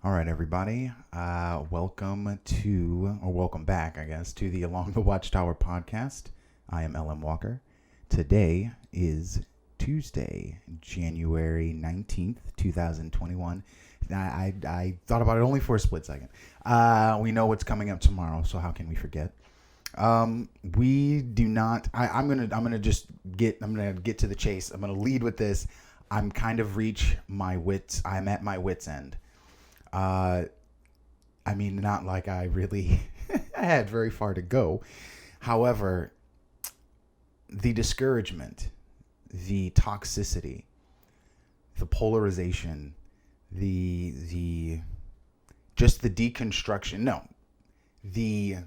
All right, everybody. Welcome back, I guess, to the Along the Watchtower podcast. I am LM Walker. Today is Tuesday, January 19th, 2021. I thought about it only for a split second. We know what's coming up tomorrow, so how can we forget? We do not. I'm gonna get to the chase. I'm gonna lead with this. I'm kind of I'm at my wit's end. Not like I really had very far to go. However, the discouragement, the toxicity, the polarization, the just the deconstruction. No, the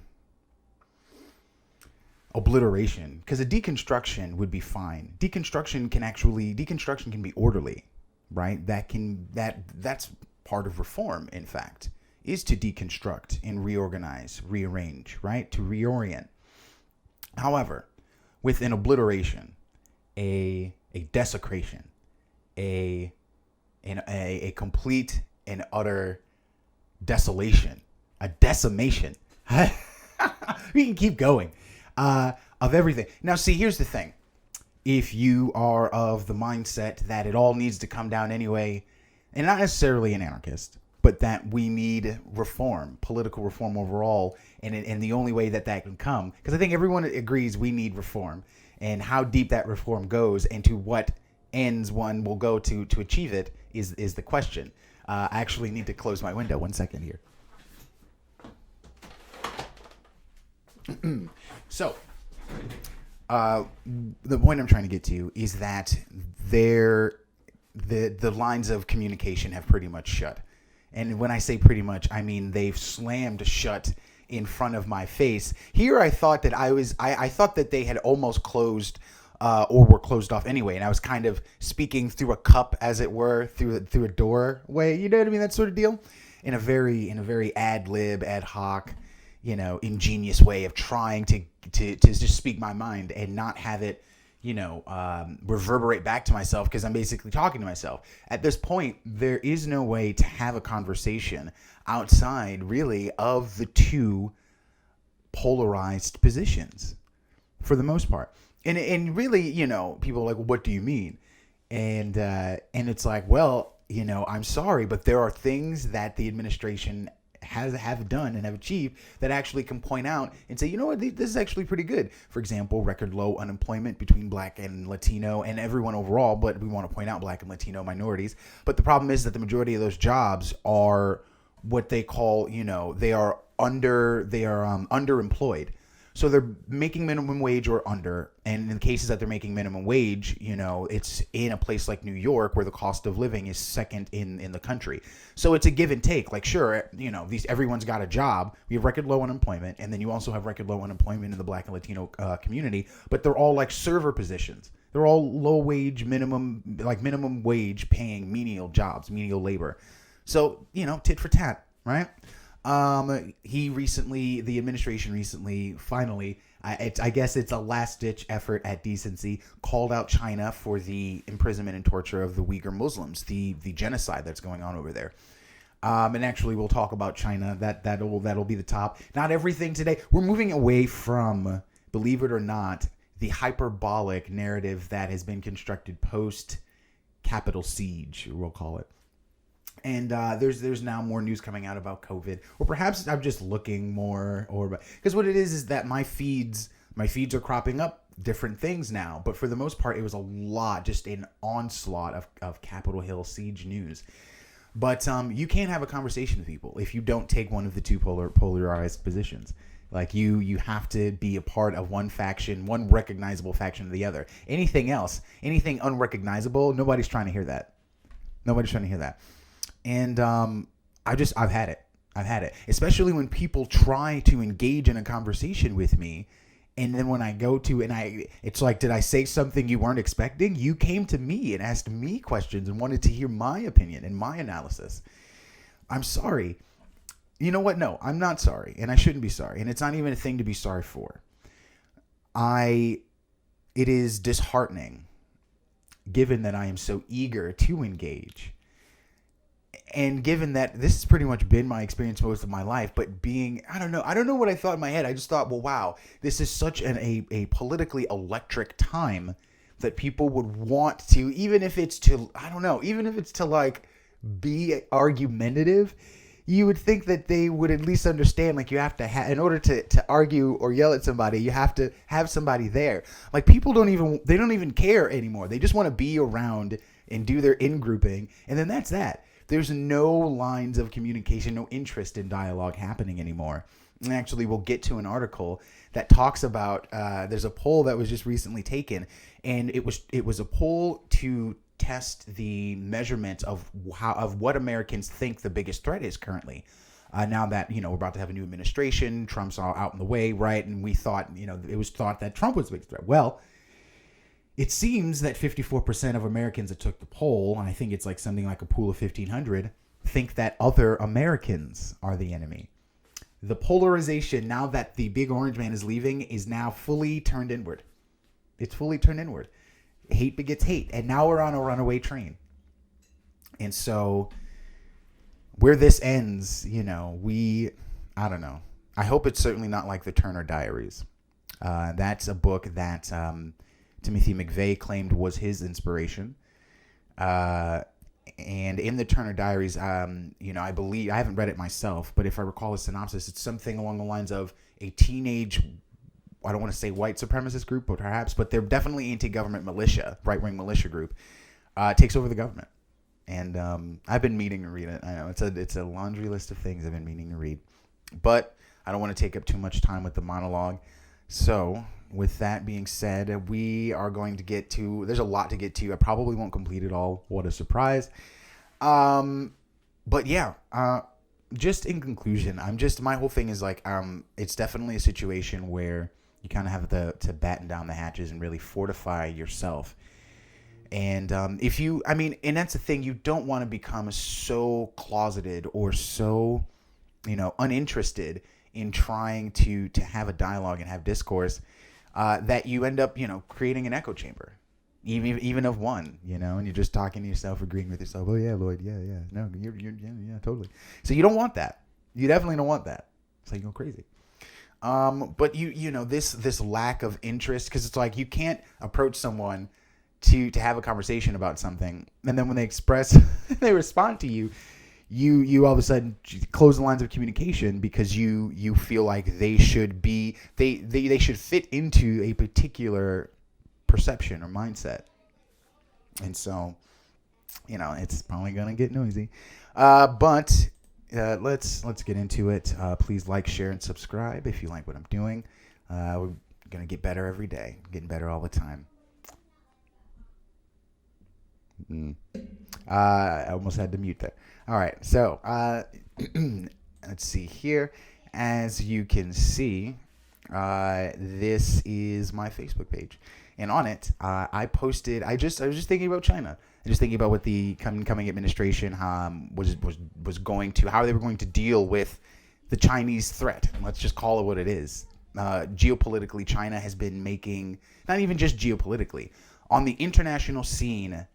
obliteration. Because a deconstruction would be fine. Deconstruction can be orderly, right? That's part of reform, in fact, is to deconstruct and reorganize, rearrange, right? To reorient. However, with an obliteration, a desecration, a complete and utter desolation, a decimation, we can keep going, of everything. Now, see, here's the thing. If you are of the mindset that it all needs to come down anyway, and not necessarily an anarchist, but that we need reform, political reform overall, and the only way that can come, because I think everyone agrees we need reform, and how deep that reform goes and to what ends one will go to achieve it is the question. I actually need to close my window 1 second here. So, the point I'm trying to get to is that the lines of communication have pretty much shut. And when I say pretty much, I mean they've slammed shut in front of my face. Here I thought that I thought that they had almost closed or were closed off anyway, and I was kind of speaking through a cup, as it were, through a doorway, you know what I mean, that sort of deal, in a very ad lib, ad hoc, ingenious way of trying to just speak my mind and not have it reverberate back to myself, because I'm basically talking to myself. At this point, there is no way to have a conversation outside, really, of the two polarized positions, for the most part. And really, people are like, well, what do you mean? And it's like, well, I'm sorry, but there are things that the administration have done and have achieved that actually can point out and say, you know what, this is actually pretty good. For example, record low unemployment between Black and Latino and everyone overall, but we want to point out Black and Latino minorities. But the problem is that the majority of those jobs are what they call, they are underemployed. So they're making minimum wage or under, and in the cases that they're making minimum wage, it's in a place like New York where the cost of living is second in the country. So it's a give and take. Like, sure, everyone's got a job. We have record low unemployment, and then you also have record low unemployment in the Black and Latino community, but they're all like server positions. They're all low wage, minimum wage paying menial jobs, menial labor. So, tit for tat, right? The administration recently, finally, I guess it's a last-ditch effort at decency, called out China for the imprisonment and torture of the Uyghur Muslims, the genocide that's going on over there. And actually, we'll talk about China. That'll be the top. Not everything today. We're moving away from, believe it or not, the hyperbolic narrative that has been constructed post-Capitol Siege, we'll call it. And there's now more news coming out about COVID, or perhaps I'm just looking more, or because what it is that my feeds are cropping up different things now. But for the most part, it was a lot, just an onslaught of Capitol Hill siege news. But you can't have a conversation with people if you don't take one of the two polarized positions. Like you have to be a part of one faction, one recognizable faction or the other. Anything else, anything unrecognizable, nobody's trying to hear that. And I've had it, especially when people try to engage in a conversation with me. And then when I go to, it's like, did I say something you weren't expecting? You came to me and asked me questions and wanted to hear my opinion and my analysis. I'm sorry. You know what? No, I'm not sorry. And I shouldn't be sorry. And it's not even a thing to be sorry for. It is disheartening, given that I am so eager to engage. And given that this has pretty much been my experience most of my life, but I don't know what I thought in my head. I just thought, well, wow, this is such a politically electric time that people would want to, even if it's to, I don't know, even if it's to like be argumentative, you would think that they would at least understand, like, you have to in order to argue or yell at somebody, you have to have somebody there. Like, people don't even care anymore. They just want to be around and do their in-grouping, and then that's that. There's no lines of communication, no interest in dialogue happening anymore. And actually, we'll get to an article that talks about, there's a poll that was just recently taken, and it was a poll to test the measurement of what Americans think the biggest threat is currently. Now that, we're about to have a new administration, Trump's all out in the way, right? And we thought, it was thought that Trump was the biggest threat. Well, it seems that 54% of Americans that took the poll, and I think it's like something like a pool of 1,500, think that other Americans are the enemy. The polarization, now that the big orange man is leaving, is now fully turned inward. It's fully turned inward. Hate begets hate. And now we're on a runaway train. And so where this ends, I don't know. I hope it's certainly not like the Turner Diaries. That's a book that Timothy McVeigh claimed was his inspiration. And in the Turner Diaries, I believe, I haven't read it myself, but if I recall the synopsis, it's something along the lines of a teenage, I don't want to say white supremacist group, but perhaps, but they're definitely anti-government militia, right-wing militia group, takes over the government. And I've been meaning to read it. I know it's a laundry list of things I've been meaning to read, but I don't want to take up too much time with the monologue. So with that being said, we are going to get to, there's a lot to get to. I probably won't complete it all. What a surprise. But yeah, just in conclusion, my whole thing is like, it's definitely a situation where you kind of have to batten down the hatches and really fortify yourself. And and that's the thing, you don't want to become so closeted or so, uninterested in trying to have a dialogue and have discourse, that you end up, creating an echo chamber, even of one, and you're just talking to yourself, agreeing with yourself. Oh yeah, Lloyd. Yeah. No, you're yeah, totally. So you don't want that. You definitely don't want that. It's like you go crazy. But this lack of interest, because it's like you can't approach someone to have a conversation about something, and then when they respond to you, you all of a sudden close the lines of communication because you feel like they should fit into a particular perception or mindset. And so, it's probably gonna get noisy. But let's get into it. Please like, share, and subscribe if you like what I'm doing. We're gonna get better every day, getting better all the time. I almost had to mute there. All right, so let's see here. As you can see, this is my Facebook page, and on it, I posted. I was just thinking about China. I was just thinking about what the coming administration was going to, how they were going to deal with the Chinese threat. Let's just call it what it is. Geopolitically, China has been making, not even just geopolitically, on the international scene,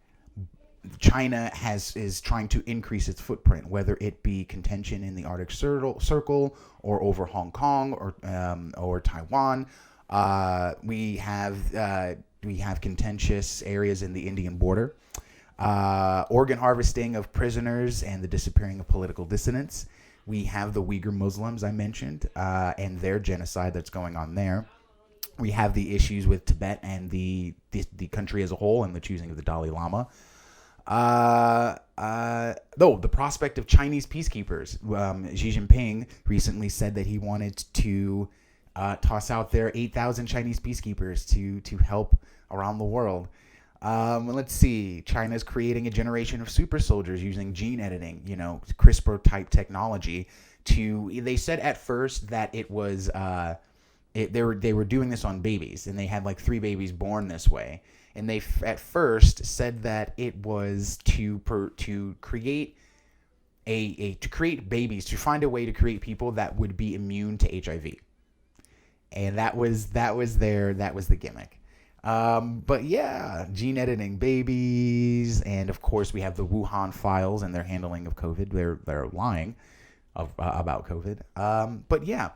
China is trying to increase its footprint, whether it be contention in the Arctic Circle or over Hong Kong or Taiwan. We have contentious areas in the Indian border, organ harvesting of prisoners, and the disappearing of political dissidents. We have the Uyghur Muslims I mentioned, and their genocide that's going on there. We have the issues with Tibet and the country as a whole, and the choosing of the Dalai Lama. Though the prospect of Chinese peacekeepers, Xi Jinping recently said that he wanted to toss out there 8,000 Chinese peacekeepers to help around the world. Let's see. China's creating a generation of super soldiers using gene editing, CRISPR type technology. They said at first that it was they were doing this on babies, and they had like 3 babies born this way. And they at first said that it was to create babies, to find a way to create people that would be immune to HIV, and that was the gimmick. But yeah, gene editing babies, and of course we have the Wuhan files and their handling of COVID. They're lying about COVID. But yeah,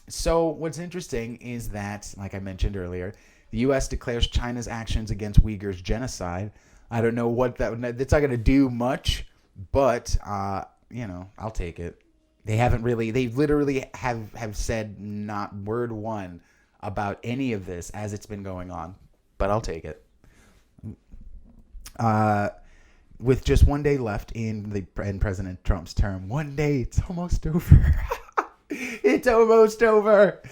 so what's interesting is that, like I mentioned earlier, the U.S. declares China's actions against Uyghurs genocide. I don't know what that's not going to do much, but I'll take it. They literally have said not word one about any of this as it's been going on, but I'll take it. With just one day left in President Trump's term, one day, it's almost over. It's almost over,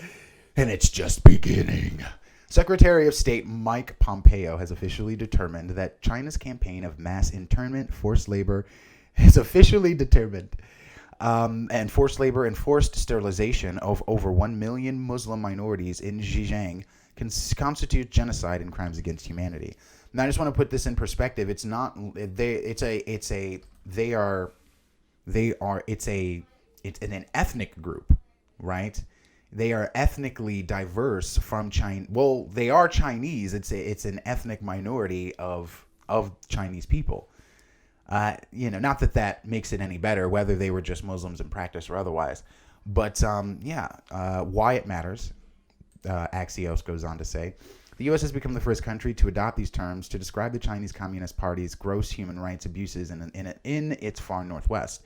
and it's just beginning. Secretary of State Mike Pompeo has officially determined that China's campaign of mass internment, forced labor, is officially determined. And forced labor and forced sterilization of over 1 million Muslim minorities in Xinjiang constitute genocide and crimes against humanity. Now, I just want to put this in perspective. It's not it's an ethnic group, right? They are ethnically diverse from China. Well, they are Chinese. It's an ethnic minority of Chinese people. Not that makes it any better, whether they were just Muslims in practice or otherwise. But why it matters, Axios goes on to say, the U.S. has become the first country to adopt these terms to describe the Chinese Communist Party's gross human rights abuses in its far northwest.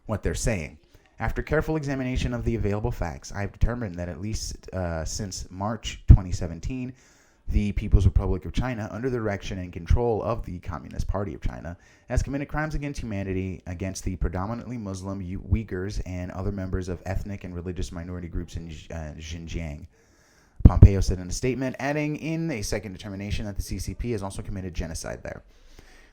What they're saying. After careful examination of the available facts, I have determined that at least since March 2017, the People's Republic of China, under the direction and control of the Communist Party of China, has committed crimes against humanity against the predominantly Muslim Uyghurs and other members of ethnic and religious minority groups in Xinjiang. Pompeo said in a statement, adding in a second determination that the CCP has also committed genocide there.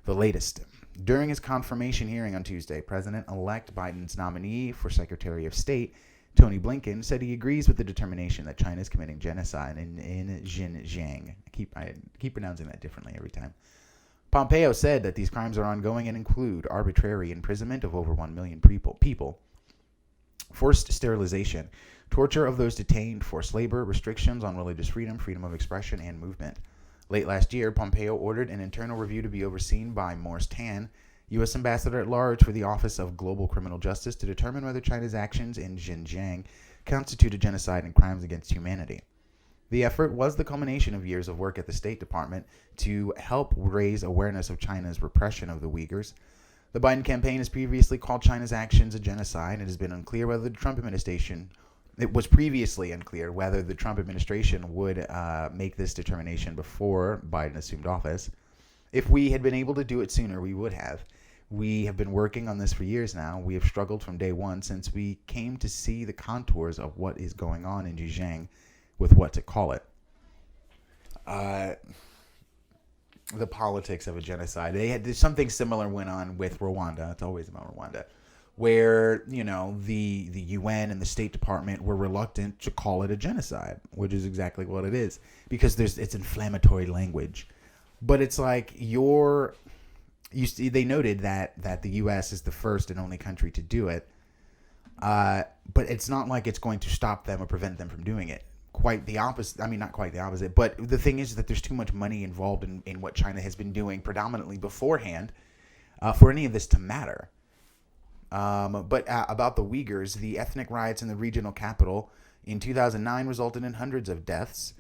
The latest. During his confirmation hearing on Tuesday, President-elect Biden's nominee for Secretary of State, Tony Blinken, said he agrees with the determination that China is committing genocide in Xinjiang. I keep pronouncing that differently every time. Pompeo said that these crimes are ongoing and include arbitrary imprisonment of over 1 million people, forced sterilization, torture of those detained, forced labor, restrictions on religious freedom, freedom of expression, and movement. Late last year, Pompeo ordered an internal review to be overseen by Morris Tan, U.S. Ambassador at Large for the Office of Global Criminal Justice, to determine whether China's actions in Xinjiang constituted genocide and crimes against humanity. The effort was the culmination of years of work at the State Department to help raise awareness of China's repression of the Uyghurs. The Biden campaign has previously called China's actions a genocide. It has been unclear whether the Trump administration It was previously unclear whether the Trump administration would make this determination before Biden assumed office. If we had been able to do it sooner, we would have. We have been working on this for years now. We have struggled from day one since we came to see the contours of what is going on in Xinjiang with what to call it. The politics of a genocide. Something similar went on with Rwanda. It's always about Rwanda, where the UN and the State Department were reluctant to call it a genocide, which is exactly what it is, because it's inflammatory language. But it's like they noted that the U.S. is the first and only country to do it, but it's not like it's going to stop them or prevent them from doing it. Quite the opposite. I mean, not quite the opposite, but the thing is that there's too much money involved in what China has been doing predominantly beforehand for any of this to matter. But about the Uyghurs, the ethnic riots in the regional capital in 2009 resulted in hundreds of deaths.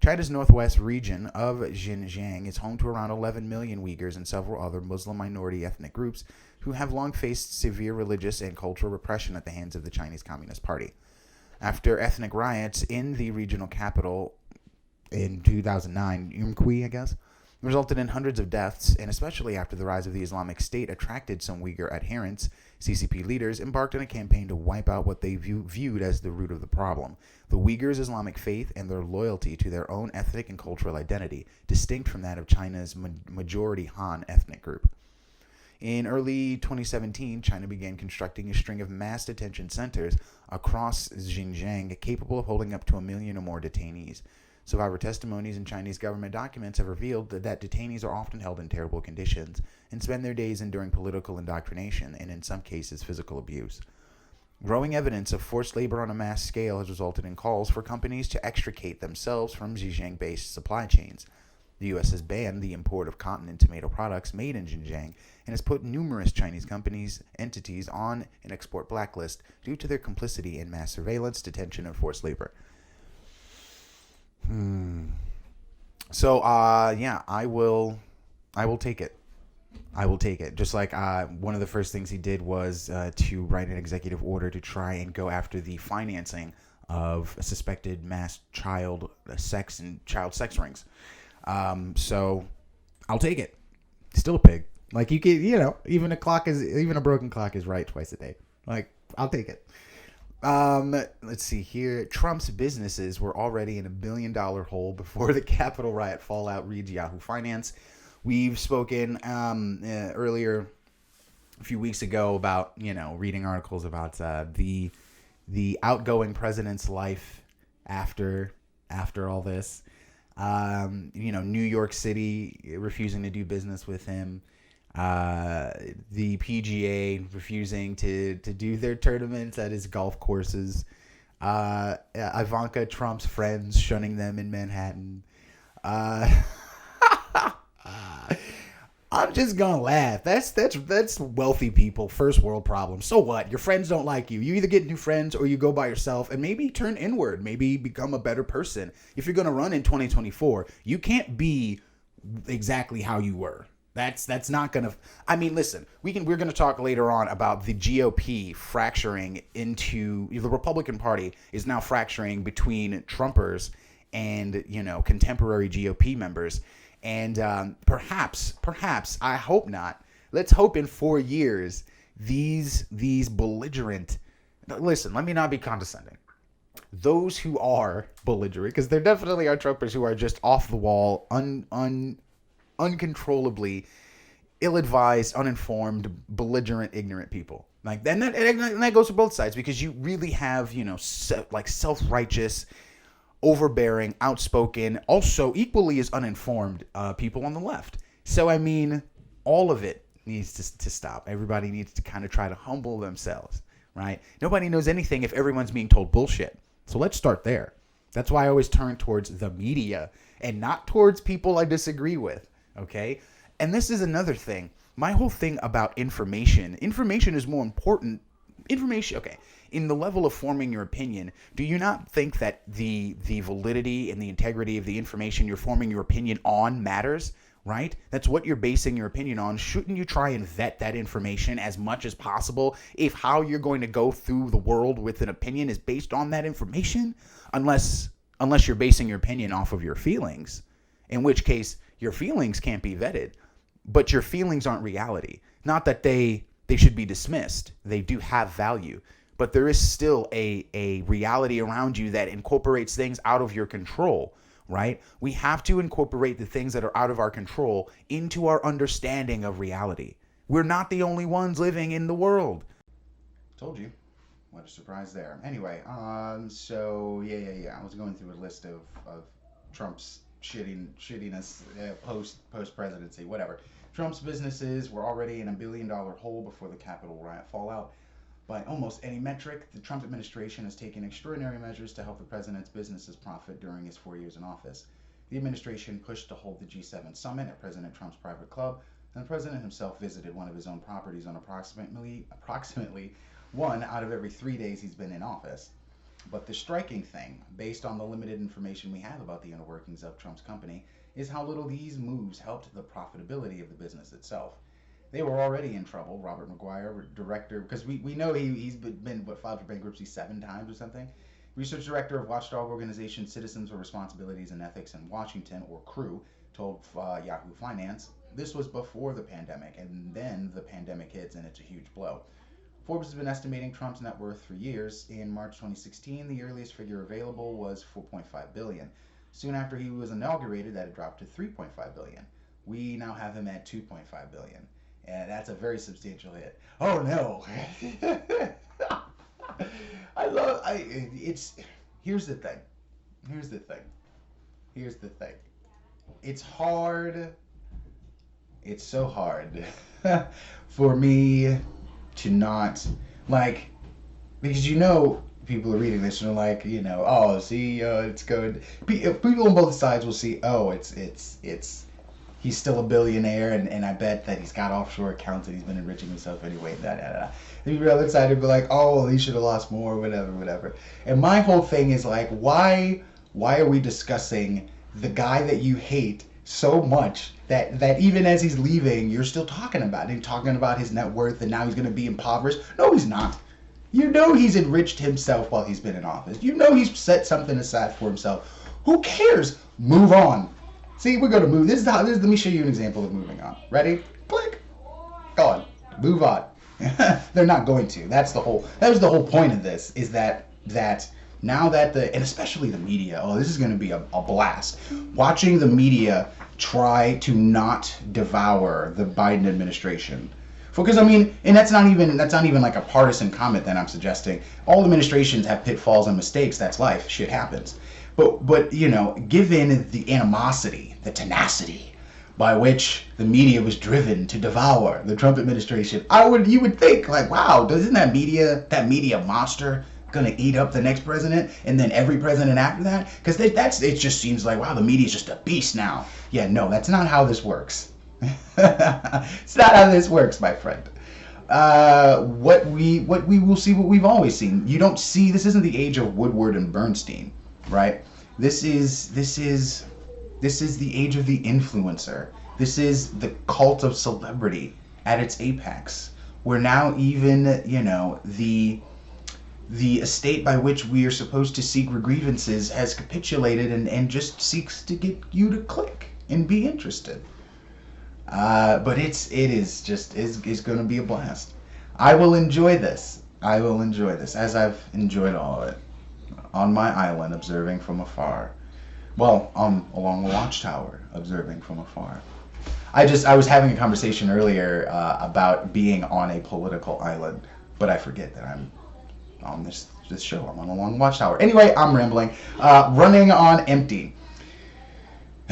China's northwest region of Xinjiang is home to around 11 million Uyghurs and several other Muslim minority ethnic groups who have long faced severe religious and cultural repression at the hands of the Chinese Communist Party. After ethnic riots in the regional capital in 2009, Urumqi, I guess, resulted in hundreds of deaths, and especially after the rise of the Islamic State attracted some Uyghur adherents, CCP leaders embarked on a campaign to wipe out what they viewed as the root of the problem: the Uyghurs' Islamic faith and their loyalty to their own ethnic and cultural identity, distinct from that of China's majority Han ethnic group. In early 2017, China began constructing a string of mass detention centers across Xinjiang capable of holding up to 1 million or more detainees. Survivor testimonies and Chinese government documents have revealed that detainees are often held in terrible conditions and spend their days enduring political indoctrination and, in some cases, physical abuse. Growing evidence of forced labor on a mass scale has resulted in calls for companies to extricate themselves from Xinjiang-based supply chains. The U.S. has banned the import of cotton and tomato products made in Xinjiang and has put numerous Chinese entities on an export blacklist due to their complicity in mass surveillance, detention, and forced labor. So, yeah, I will take it. I will take it. Just like one of the first things he did was to write an executive order to try and go after the financing of suspected mass child sex rings. So I'll take it. Still a pig. Like, you can, even a broken clock is right twice a day. Like, I'll take it. Let's see here. Trump's businesses were already in $1 billion hole before the Capitol riot fallout, reads Yahoo Finance. We've spoken earlier, a few weeks ago, about reading articles about the outgoing president's life after all this. New York City refusing to do business with him. The PGA refusing to do their tournaments at his golf courses. Ivanka Trump's friends shunning them in Manhattan. I'm just gonna laugh. That's wealthy people, first world problem. So what? Your friends don't like you. You either get new friends or you go by yourself and maybe turn inward, maybe become a better person. If you're gonna run in 2024, you can't be exactly how you were. That's not gonna. I mean, listen. We're gonna talk later on about the GOP fracturing into the Republican Party is now fracturing between Trumpers and contemporary GOP members. And perhaps, I hope not. Let's hope in 4 years, these belligerent. Listen, let me not be condescending. Those who are belligerent, because there definitely are Trumpers who are just off the wall, uncontrollably, ill-advised, uninformed, belligerent, ignorant people. Like, and that goes for both sides, because you really have self-righteous, overbearing, outspoken, also equally as uninformed people on the left. So, I mean, all of it needs to stop. Everybody needs to kind of try to humble themselves, right? Nobody knows anything if everyone's being told bullshit. So let's start there. That's why I always turn towards the media and not towards people I disagree with, okay? And this is another thing. My whole thing about information is more important. Okay. In the level of forming your opinion, do you not think that the validity and the integrity of the information you're forming your opinion on matters, right? That's what you're basing your opinion on. Shouldn't you try and vet that information as much as possible if how you're going to go through the world with an opinion is based on that information? Unless you're basing your opinion off of your feelings, in which case your feelings can't be vetted, but your feelings aren't reality. Not that they should be dismissed. They do have value. But there is still a reality around you that incorporates things out of your control, right? We have to incorporate the things that are out of our control into our understanding of reality. We're not the only ones living in the world. Told you. What a surprise there. Anyway, so yeah. I was going through a list of Trump's shittiness post-presidency, whatever. Trump's businesses were already in $1 billion hole before the Capitol riot fallout. By almost any metric, the Trump administration has taken extraordinary measures to help the president's businesses profit during his 4 years in office. The administration pushed to hold the G7 summit at President Trump's private club, and the president himself visited one of his own properties on approximately 1 out of every 3 days he's been in office. But the striking thing, based on the limited information we have about the inner workings of Trump's company, is how little these moves helped the profitability of the business itself. They were already in trouble. Robert McGuire, director, because we know he's been filed for bankruptcy 7 times or something. Research director of watchdog organization Citizens for Responsibilities and Ethics in Washington, or CREW, told Yahoo Finance this was before the pandemic, and then the pandemic hits and it's a huge blow. Forbes has been estimating Trump's net worth for years. In March 2016, the earliest figure available was $4.5 billion. Soon after he was inaugurated, that had dropped to $3.5 billion. We now have him at $2.5 billion. And that's a very substantial hit. Oh no! Here's the thing. It's hard. It's so hard for me to not, like, because people are reading this and are like, oh, see, it's good. People on both sides will see, oh, it's he's still a billionaire, and I bet that he's got offshore accounts and he's been enriching himself anyway. Da, da, da. And people on the other side will be like, oh, he should have lost more, whatever, whatever. And my whole thing is like, why are we discussing the guy that you hate so much that even as he's leaving, you're still talking about him, talking about his net worth, and now he's going to be impoverished? No, he's not. He's enriched himself while he's been in office. He's set something aside for himself. Who cares? Move on. See, we're going to move. Let me show you an example of moving on. Ready? Click. Go on. Move on. They're not going to. That was the whole point of this, is that now that and especially the media, this is going to be a blast. Watching the media try to not devour the Biden administration. Because and that's not even like a partisan comment that I'm suggesting. All administrations have pitfalls and mistakes. That's life. Shit happens. But given the animosity, the tenacity by which the media was driven to devour the Trump administration, you would think like, wow, isn't that media monster gonna eat up the next president and then every president after that? Because it just seems like, wow, the media's just a beast now. Yeah, no, that's not how this works. It's not how this works, my friend. What we will see, what we've always seen. This isn't the age of Woodward and Bernstein, right? This is the age of the influencer. This is the cult of celebrity at its apex, where now even the estate by which we are supposed to seek grievances has capitulated and just seeks to get you to click and be interested. But it's going to be a blast. I will enjoy this as I've enjoyed all of it on my island, observing from afar. Well, along the watchtower, observing from afar. I was having a conversation earlier about being on a political island, but I forget that I'm on this show. I'm on a long watchtower. Anyway, I'm rambling. Running on empty.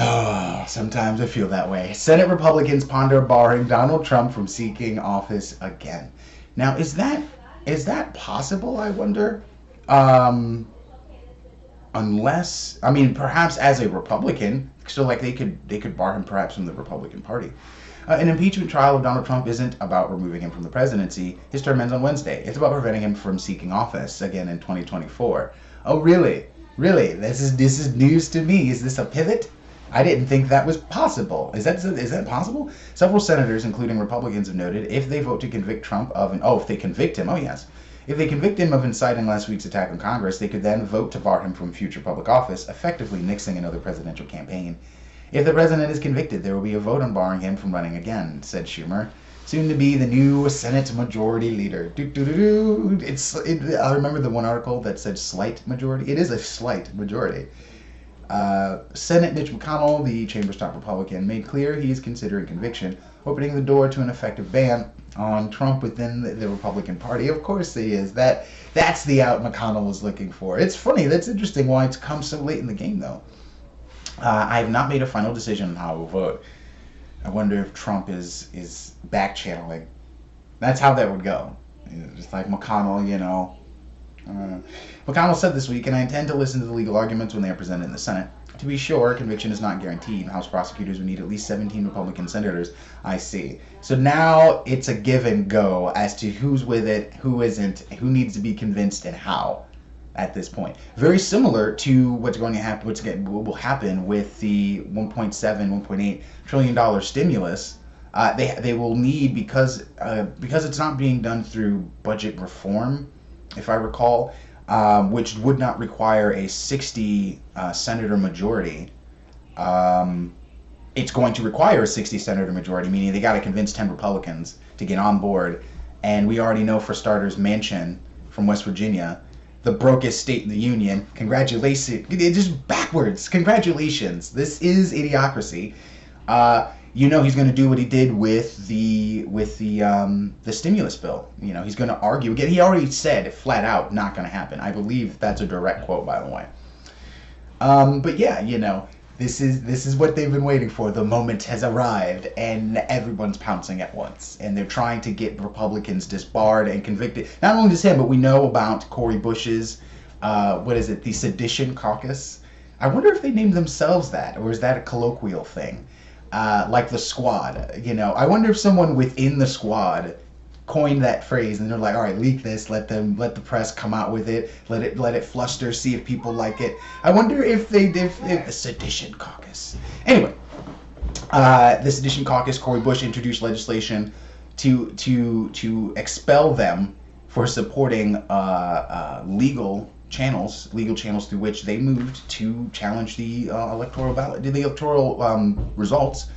Oh, sometimes I feel that way. Senate Republicans ponder barring Donald Trump from seeking office again. Now, is that possible, I wonder? Unless, perhaps as a Republican, so like they could bar him perhaps from the Republican Party. An impeachment trial of Donald Trump isn't about removing him from the presidency. His term ends on Wednesday. It's about preventing him from seeking office again in 2024. Oh, really? Really? This is news to me. Is this a pivot? I didn't think that was possible. Is that possible? Several senators, including Republicans, have noted if they vote to convict Trump if they convict him, if they convict him of inciting last week's attack on Congress, they could then vote to bar him from future public office, effectively nixing another presidential campaign. If the president is convicted, there will be a vote on barring him from running again, said Schumer, soon to be the new Senate Majority Leader. I remember the one article that said slight majority. It is a slight majority. Senate Mitch McConnell, the chamber's top Republican, made clear he is considering conviction, opening the door to an effective ban on Trump within the Republican Party. Of course he is. That's the out McConnell was looking for. It's funny. That's interesting why it's come so late in the game, though. I have not made a final decision on how I will vote. I wonder if Trump is back channeling. That's how that would go. Just like McConnell, McConnell said this week, and I intend to listen to the legal arguments when they are presented in the Senate. To be sure, conviction is not guaranteed. House prosecutors would need at least 17 Republican senators. I see. So now it's a give and go as to who's with it, who isn't, who needs to be convinced, and how at this point. Very similar to what will happen with the $1.8 trillion stimulus. They will need, because it's not being done through budget reform, if I recall, which would not require a 60 senator majority. It's going to require a 60 senator majority, meaning they got to convince 10 Republicans to get on board. And we already know, for starters, Manchin from West Virginia, the brokest state in the union. Congratulations. It's just backwards. Congratulations. This is idiocracy. He's going to do what he did with the stimulus bill. He's going to argue again. He already said flat out, not going to happen. I believe that's a direct quote, by the way. But yeah, This is what they've been waiting for. The moment has arrived, and everyone's pouncing at once, and they're trying to get Republicans disbarred and convicted. Not only just him, but we know about Cori Bush's the Sedition Caucus. I wonder if they named themselves that, or is that a colloquial thing? Like the Squad, I wonder if someone within the Squad coined that phrase, and they're like, all right, leak this, let the press come out with it, let it fluster, see if people like it. I wonder if they did the Sedition Caucus. Anyway, the Sedition Caucus, Cori Bush introduced legislation to expel them for supporting legal channels through which they moved to challenge the electoral ballot, the electoral results.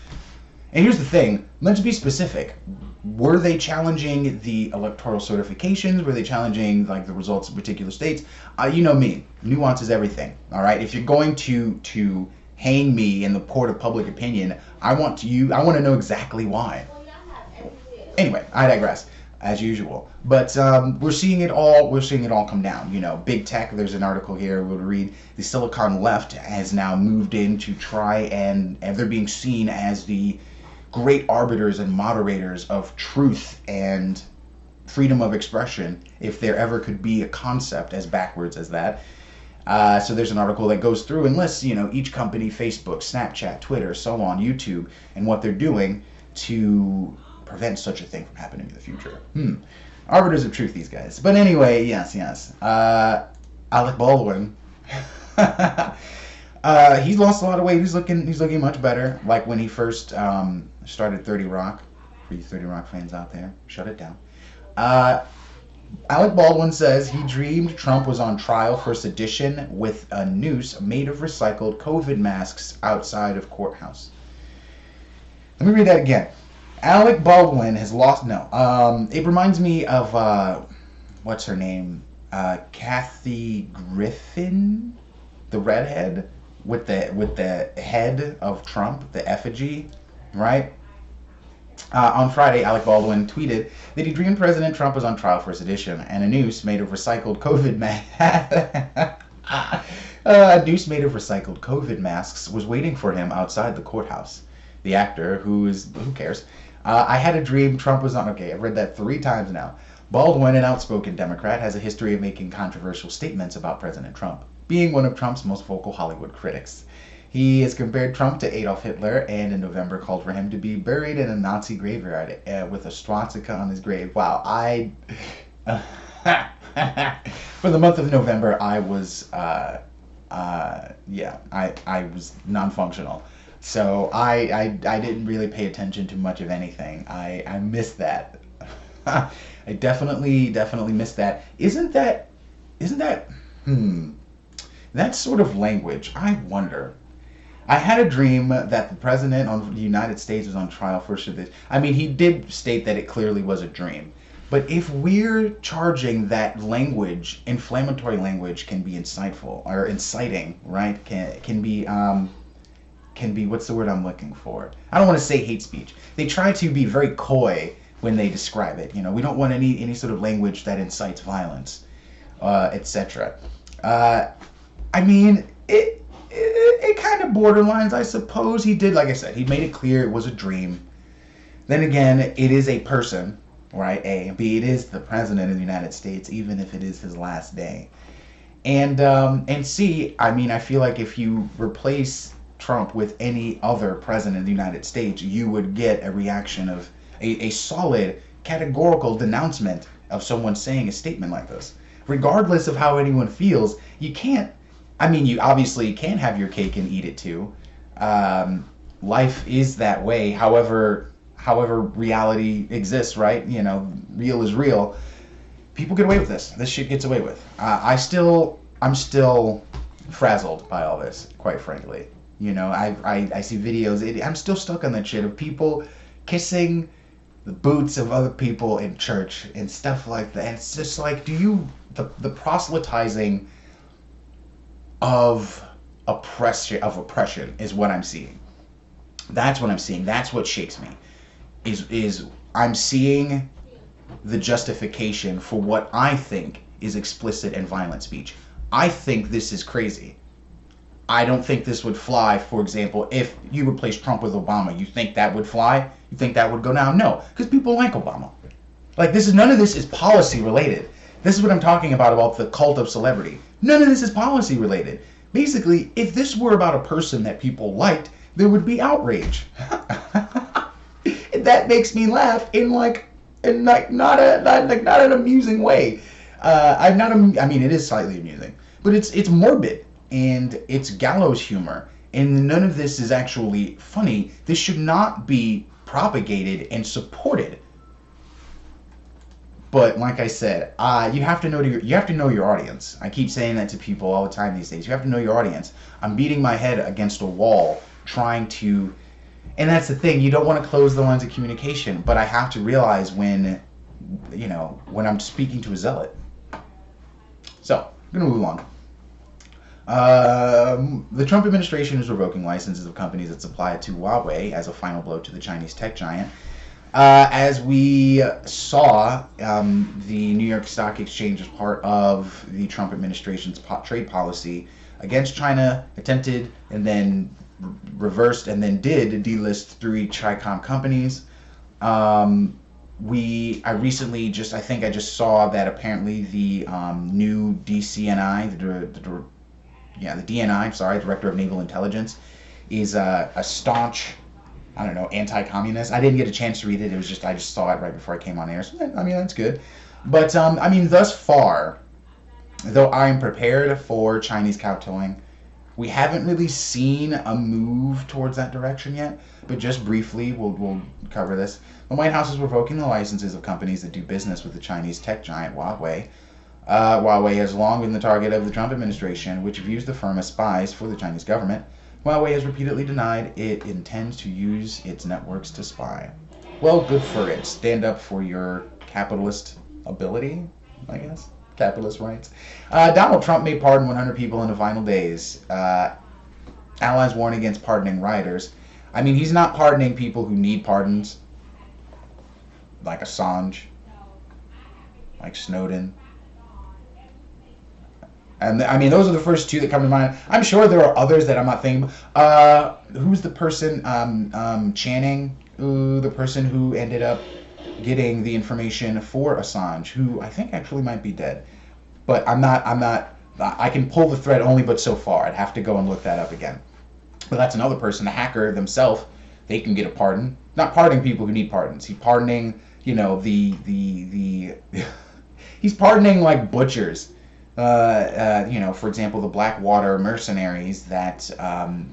And here's the thing, let's be specific. Were they challenging the electoral certifications? Were they challenging like the results of particular states? You know me, nuance is everything. All right, if you're going to hang me in the court of public opinion, I want to know exactly why. Anyway, I digress, as usual. But we're seeing it all come down. Big tech. There's an article here we'll read. The Silicon left has now moved in to try and they're being seen as the great arbiters and moderators of truth and freedom of expression, if there ever could be a concept as backwards as that. So there's an article that goes through and lists, each company, Facebook, Snapchat, Twitter, so on, YouTube, and what they're doing to prevent such a thing from happening in the future. Arbiters of truth, these guys. But anyway, yes. Alec Baldwin. He's lost a lot of weight. He's looking much better. Like when he first started 30 Rock. For you 30 Rock fans out there, shut it down. Alec Baldwin says he dreamed Trump was on trial for sedition with a noose made of recycled COVID masks outside of courthouse. Let me read that again. Alec Baldwin has lost. No. It reminds me of what's her name? Kathy Griffin, the redhead with the head of Trump, the effigy, right? On Friday, Alec Baldwin tweeted that he dreamed President Trump was on trial for sedition, and a noose made of recycled COVID masks was waiting for him outside the courthouse. The actor, who cares? I had a dream Trump was on. Okay, I've read that 3 times now. Baldwin, an outspoken Democrat, has a history of making controversial statements about President Trump, being one of Trump's most vocal Hollywood critics. He has compared Trump to Adolf Hitler and in November called for him to be buried in a Nazi graveyard with a swastika on his grave. Wow, for the month of November, I was, I was non-functional. So I didn't really pay attention to much of anything. I missed that. I definitely missed that. Isn't that that sort of language, I wonder. I had a dream that the president of the United States was on trial for sedition. I mean, he did state that it clearly was a dream. But if we're charging that language, inflammatory language can be insightful or inciting, right? Can be what's the word I'm looking for? I don't want to say hate speech. They try to be very coy when they describe it. We don't want any sort of language that incites violence, etc. I mean, it kind of borderlines, I suppose. He did, like I said, he made it clear it was a dream. Then again, it is a person, right? A. B, it is the president of the United States, even if it is his last day. And C, I mean, I feel like if you replace Trump with any other president of the United States, you would get a reaction of a solid, categorical denouncement of someone saying a statement like this. Regardless of how anyone feels, you can't, I mean, you obviously can have your cake and eat it too. Life is that way, however reality exists, right? Real is real. People get away with this. This shit gets away with. I'm still frazzled by all this, quite frankly. I see videos. I'm still stuck on that shit of people kissing the boots of other people in church and stuff like that. And it's just like, the proselytizing of oppression is what I'm seeing. That's what I'm seeing. That's what shakes me. Is I'm seeing the justification for what I think is explicit and violent speech. I think this is crazy. I don't think this would fly. For example, if you replace Trump with Obama, you think that would fly? You think that would go down? No, because people like Obama. Like, none of this is policy related. This is what I'm talking about the cult of celebrity. None of this is policy related. Basically, if this were about a person that people liked, there would be outrage. That makes me laugh in not an amusing way. I mean, it is slightly amusing, but it's morbid and it's gallows humor, and none of this is actually funny. This should not be propagated and supported. But like I said, you have to know your audience. I keep saying that to people all the time these days. You have to know your audience. I'm beating my head against a wall trying to, and that's the thing. You don't want to close the lines of communication, but I have to realize when I'm speaking to a zealot. So I'm gonna move along. The Trump administration is revoking licenses of companies that supply to Huawei as a final blow to the Chinese tech giant. As we saw, the New York Stock Exchange, as part of the Trump administration's trade policy against China, attempted and then reversed and then did delist 3 Chicom companies. I just saw that apparently the new DCNI, the DNI, Director of Naval Intelligence, is a staunch, anti-communist. I didn't get a chance to read it. I just saw it right before I came on air. So, that's good. But, thus far, though I'm prepared for Chinese kowtowing, we haven't really seen a move towards that direction yet. But just briefly, we'll cover this. The White House is revoking the licenses of companies that do business with the Chinese tech giant Huawei. Huawei has long been the target of the Trump administration, which views the firm as spies for the Chinese government. Huawei has repeatedly denied it intends to use its networks to spy. Well, good for it. Stand up for your capitalist ability, I guess. Capitalist rights. Donald Trump may pardon 100 people in the final days. Allies warn against pardoning rioters. He's not pardoning people who need pardons, like Assange, like Snowden. And those are the first 2 that come to mind. I'm sure there are others that I'm not thinking. Who's the person? Channing, the person who ended up getting the information for Assange, who I think actually might be dead. But I'm not. I can pull the thread only but so far. I'd have to go and look that up again. But that's another person, a hacker themselves. They can get a pardon. Not pardoning people who need pardons. He's pardoning, the he's pardoning like butchers. For example, the Blackwater mercenaries that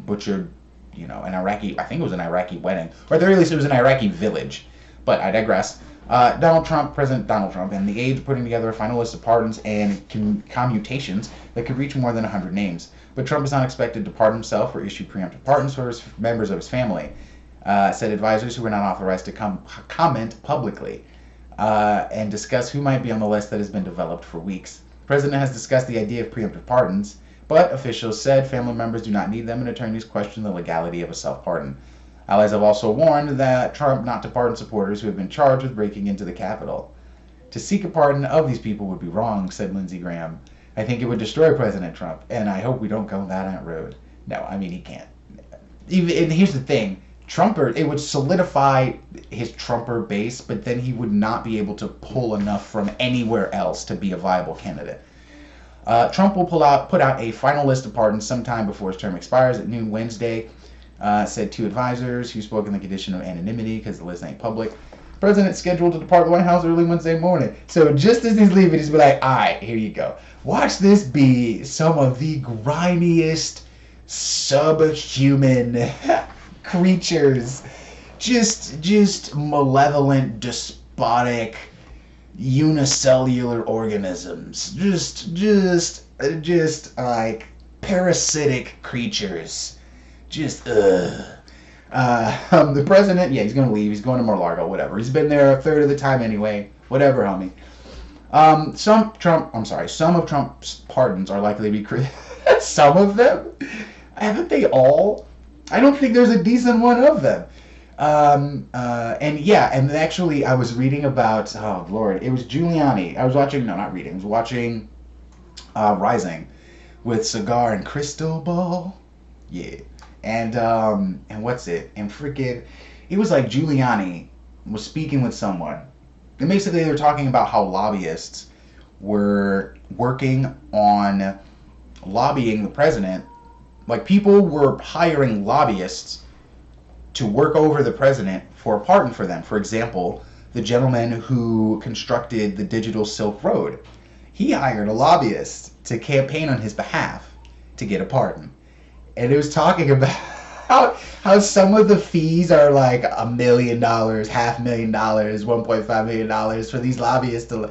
butchered, an Iraqi, I think it was an Iraqi wedding, or at the very least it was an Iraqi village. But I digress. President Donald Trump, and the aides putting together a final list of pardons and commutations that could reach more than 100 names. But Trump is not expected to pardon himself or issue preemptive pardons for members of his family, said advisors who were not authorized to comment publicly and discuss who might be on the list that has been developed for weeks. The president has discussed the idea of preemptive pardons, but officials said family members do not need them, and attorneys question the legality of a self-pardon. Allies have also warned that Trump not to pardon supporters who have been charged with breaking into the Capitol. To seek a pardon of these people would be wrong, said Lindsey Graham. I think it would destroy President Trump, and I hope we don't go that road. No, he can't. And here's the thing. It would solidify his Trumper base, but then he would not be able to pull enough from anywhere else to be a viable candidate. Trump will put out a final list of pardons sometime before his term expires at noon Wednesday, said 2 advisors who spoke in the condition of anonymity because the list ain't public. The president's scheduled to depart the White House early Wednesday morning. So just as he's leaving, he's like, all right, here you go. Watch this be some of the grimiest, subhuman creatures. Just malevolent, despotic, unicellular organisms. Just like parasitic creatures. The president, he's going to leave. He's going to Mar-a-Lago, whatever. He's been there a third of the time anyway. Whatever, homie. Some of Trump's pardons are likely to be some of them? Haven't they all? I don't think there's a decent one of them. And actually I was reading about, oh Lord, it was Giuliani. I was watching Rising with Cigar and Crystal Ball. Yeah. And what's it? And freaking, it was like Giuliani was speaking with someone. And basically they were talking about how lobbyists were working on lobbying the president. Like, people were hiring lobbyists to work over the president for a pardon for them. For example, the gentleman who constructed the Digital Silk Road, he hired a lobbyist to campaign on his behalf to get a pardon. And it was talking about how some of the fees are like $1 million, $500,000, $1.5 million for these lobbyists to.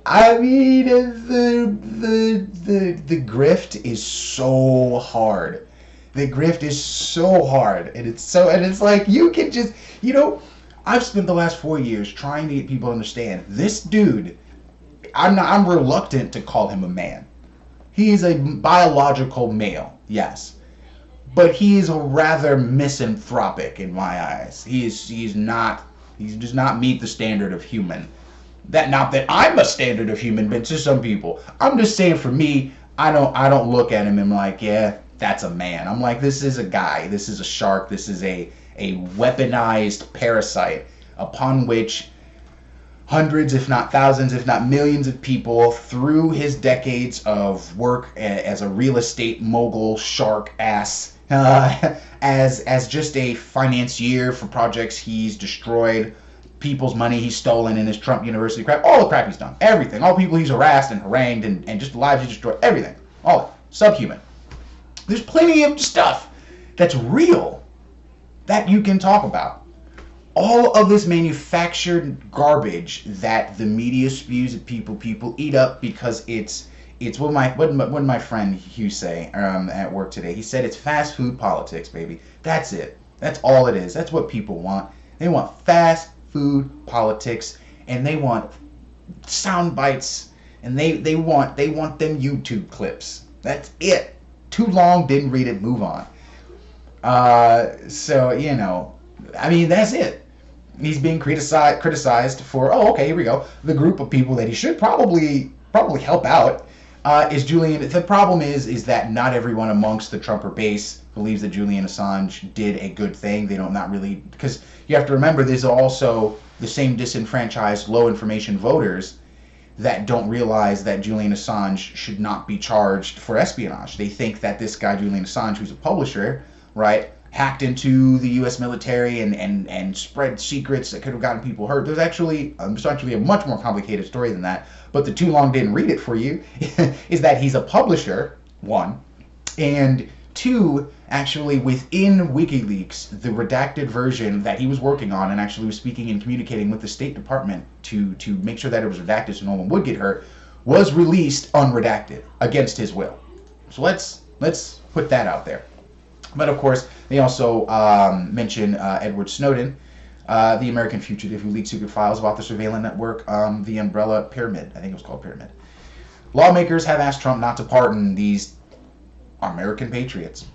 I mean, the grift is so hard. The grift is so hard, and it's like, you can just, I've spent the last 4 years trying to get people to understand this dude. I'm reluctant to call him a man. He is a biological male, yes, but he is rather misanthropic in my eyes. He does not meet the standard of human. Not that I'm a standard of human, but to some people, I'm just saying, for me, I don't look at him and I'm like, yeah, that's a man. I'm like, this is a guy, this is a shark, this is a weaponized parasite upon which hundreds, if not thousands, if not millions of people, through his decades of work as a real estate mogul shark ass, as just a financier for projects he's destroyed, people's money he's stolen in his Trump University crap, all the crap he's done, everything, all people he's harassed and harangued, and just lives he's destroyed, everything, all subhuman. There's plenty of stuff that's real that you can talk about. All of this manufactured garbage that the media spews at people eat up, because it's what my friend Hugh say at work today. He said it's fast food politics, baby. That's it. That's all it is. That's what people want. They want fast food politics, and they want sound bites, and they want them YouTube clips. That's it. Too long, didn't read it, move on. So, I mean, that's it. He's being criticized for, okay, here we go. The group of people that he should probably help out is Julian. The problem is that not everyone amongst the Trumper base believes that Julian Assange did a good thing. They don't, not really, because you have to remember, there's also the same disenfranchised, low information voters that don't realize that Julian Assange should not be charged for espionage. They think that this guy, Julian Assange, who's a publisher, right, hacked into the U.S. military and spread secrets that could have gotten people hurt. There's actually a much more complicated story than that. But the too long didn't read it for you is that he's a publisher, one, and two, actually within WikiLeaks, the redacted version that he was working on and actually was speaking and communicating with the State Department to make sure that it was redacted so no one would get hurt, was released unredacted against his will. So let's put that out there. But of course, they also mention Edward Snowden, the American fugitive who leaked secret files about the surveillance network, the Umbrella Pyramid. I think it was called Pyramid. Lawmakers have asked Trump not to pardon these American patriots.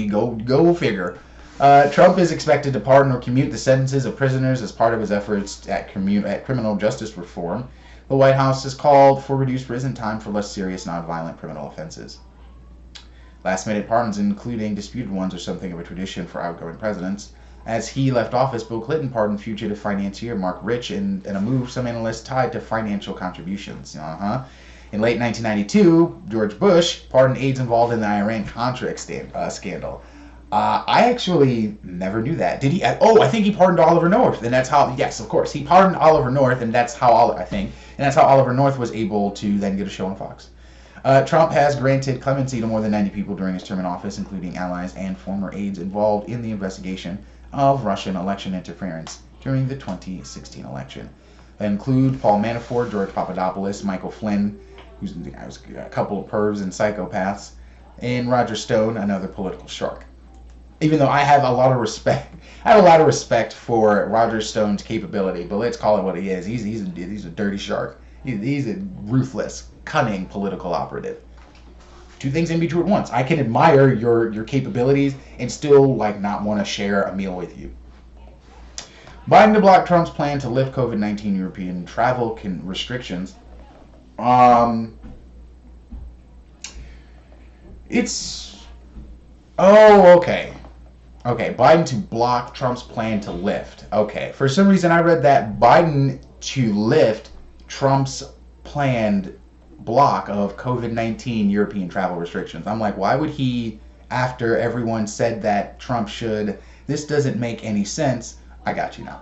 Go figure. Trump is expected to pardon or commute the sentences of prisoners as part of his efforts at criminal justice reform. The White House has called for reduced prison time for less serious nonviolent criminal offenses. Last-minute pardons, including disputed ones, are something of a tradition for outgoing presidents. As he left office, Bill Clinton pardoned fugitive financier Mark Rich in a move some analysts tied to financial contributions. In late 1992, George Bush pardoned aides involved in the Iran-Contra scandal. I actually never knew that. Did he? I think he pardoned Oliver North, and that's how. Yes, of course, he pardoned Oliver North, and that's how Oliver North was able to then get a show on Fox. Trump has granted clemency to more than 90 people during his term in office, including allies and former aides involved in the investigation of Russian election interference during the 2016 election. They include Paul Manafort, George Papadopoulos, Michael Flynn, who's a couple of pervs and psychopaths, and Roger Stone, another political shark. Even though I have a lot of respect for Roger Stone's capability, but let's call it what he is. He's a dirty shark. He's a ruthless, cunning political operative. Two things can be true at once. I can admire your capabilities and still not want to share a meal with you. Biden to block Trump's plan to lift COVID-19 European travel restrictions. It's Oh, okay. Okay, Biden to block Trump's plan to lift. Okay, for some reason I read that Biden to lift Trump's planned block of COVID-19 European travel restrictions. I'm like, why would he, after everyone said that Trump should? This doesn't make any sense. I got you now.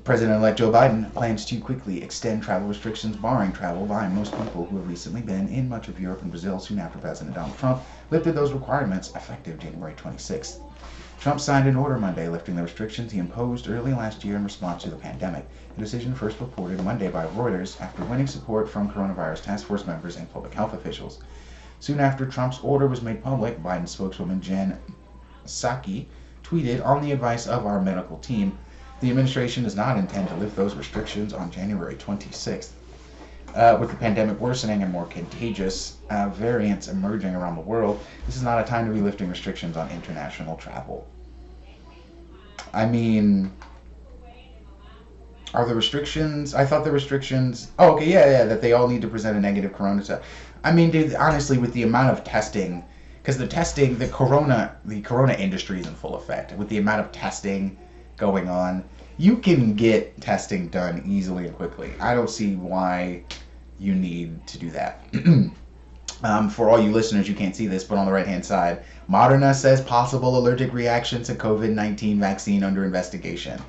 President-elect Joe Biden plans to quickly extend travel restrictions barring travel by most people who have recently been in much of Europe and Brazil soon after President Donald Trump lifted those requirements effective January 26th. Trump signed an order Monday lifting the restrictions he imposed early last year in response to the pandemic, a decision first reported Monday by Reuters after winning support from coronavirus task force members and public health officials. Soon after Trump's order was made public, Biden spokeswoman Jen Psaki tweeted, "On the advice of our medical team, the administration does not intend to lift those restrictions on January 26th. With the pandemic worsening and more contagious variants emerging around the world, this is not a time to be lifting restrictions on international travel." I mean, are the restrictions? I thought the restrictions. Oh, okay, yeah, that they all need to present a negative corona test. I mean, dude, honestly, with the amount of testing, because the corona industry is in full effect. With the amount of testing going on, you can get testing done easily and quickly. I don't see why you need to do that. For all you listeners, you can't see this, but on the right-hand side, Moderna says possible allergic reaction to COVID-19 vaccine under investigation.